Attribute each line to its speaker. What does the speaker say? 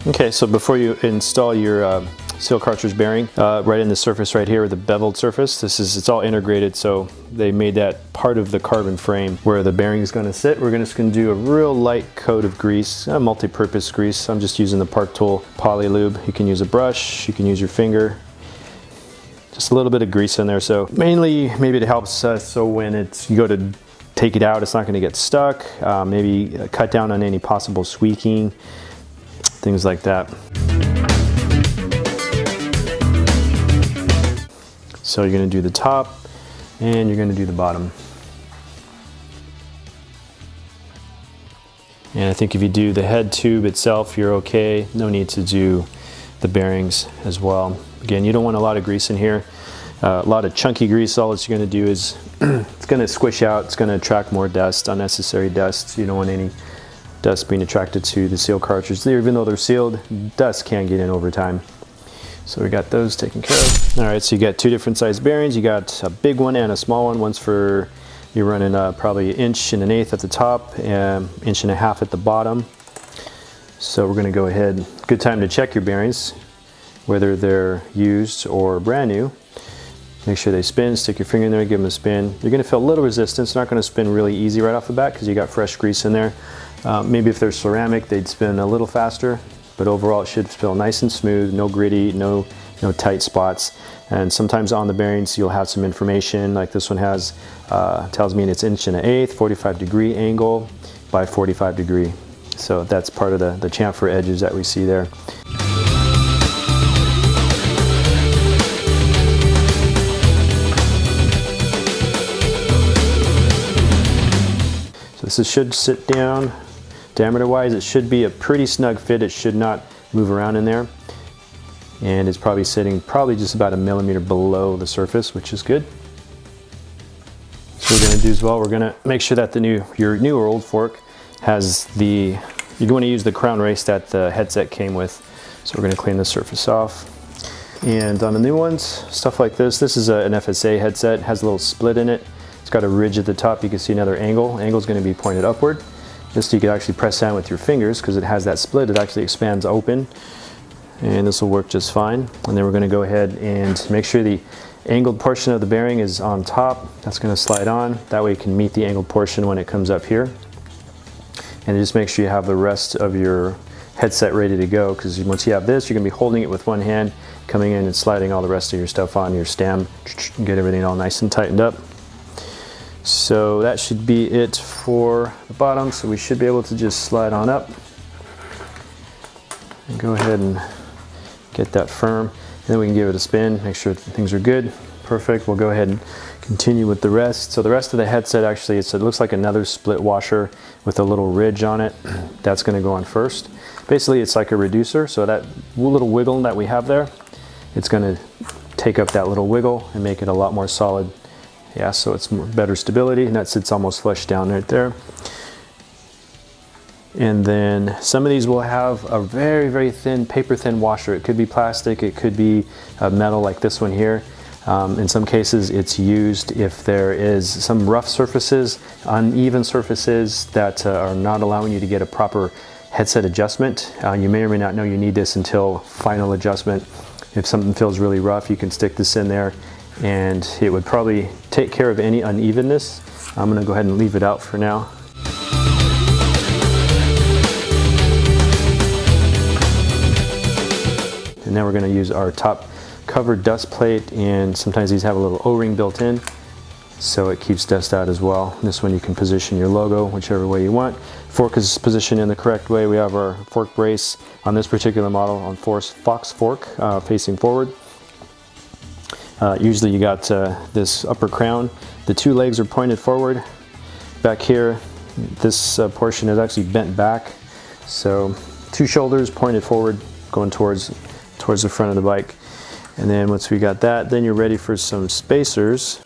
Speaker 1: Okay, so before you install your seal cartridge bearing, right in the surface right here, the beveled surface, it's all integrated, so they made that part of the carbon frame where the bearing is going to sit. We're just going to do a real light coat of grease, a multi-purpose grease. I'm just using the Park Tool Poly Lube. You can use a brush, you can use your finger. Just a little bit of grease in there, so mainly maybe it helps so when you go to take it out, it's not going to get stuck. Maybe cut down on any possible squeaking, things like that. So you're going to do the top and you're going to do the bottom. And I think if you do the head tube itself, you're okay. No need to do the bearings as well. Again, you don't want a lot of grease in here. A lot of chunky grease, all it's going to do is it's going to squish out, it's going to attract more dust, unnecessary dust. You don't want any dust being attracted to the seal cartridge. Even though they're sealed, dust can get in over time. So we got those taken care of. All right, so you got two different size bearings. You got a big one and a small one. One's for, you're running probably 1 1/8" at the top and 1.5 inches at the bottom. So we're gonna go ahead, good time to check your bearings, whether they're used or brand new. Make sure they spin, stick your finger in there, give them a spin. You're gonna feel a little resistance. It's not gonna spin really easy right off the bat because you got fresh grease in there. Maybe if they're ceramic, they'd spin a little faster, but overall it should feel nice and smooth, no gritty, no tight spots. And sometimes on the bearings you'll have some information, like this one has, tells me it's 1 1/8", 45-degree angle by 45-degree. So that's part of the chamfer edges that we see there. So this should sit down. Diameter wise, it should be a pretty snug fit. It should not move around in there. And it's probably sitting just about 1 millimeter below the surface, which is good. So what we're going to do as well, we're going to make sure that your new or old fork has you're going to use the crown race that the headset came with. So we're going to clean the surface off. And on the new ones, stuff like this is an FSA headset. It has a little split in it. It's got a ridge at the top. You can see another angle. Angle is going to be pointed upward. This you can actually press down with your fingers because it has that split. It actually expands open, and this will work just fine. And then we're going to go ahead and make sure the angled portion of the bearing is on top. That's going to slide on. That way you can meet the angled portion when it comes up here. And just make sure you have the rest of your headset ready to go, because once you have this, you're going to be holding it with one hand, coming in and sliding all the rest of your stuff on your stem, get everything all nice and tightened up. So that should be it for the bottom. So we should be able to just slide on up and go ahead and get that firm. And then we can give it a spin, make sure things are good. Perfect. We'll go ahead and continue with the rest. So the rest of the headset actually, it looks like another split washer with a little ridge on it. That's going to go on first. Basically, it's like a reducer. So that little wiggle that we have there, it's going to take up that little wiggle and make it a lot more solid. Yeah, so it's better stability, and that sits almost flush down right there. And then some of these will have a very, very thin, paper thin washer. It could be plastic, it could be metal like this one here. In some cases it's used if there is some rough surfaces, uneven surfaces that are not allowing you to get a proper headset adjustment. You may or may not know you need this until final adjustment. If something feels really rough, you can stick this in there and it would probably take care of any unevenness. I'm going to go ahead and leave it out for now. And now we're going to use our top covered dust plate, and sometimes these have a little O-ring built in, so it keeps dust out as well. This one you can position your logo whichever way you want. Fork is positioned in the correct way. We have our fork brace on this particular model on Fox fork facing forward. Usually you got this upper crown. The two legs are pointed forward. Back here, this portion is actually bent back. So two shoulders pointed forward, going towards the front of the bike. And then once we got that, then you're ready for some spacers.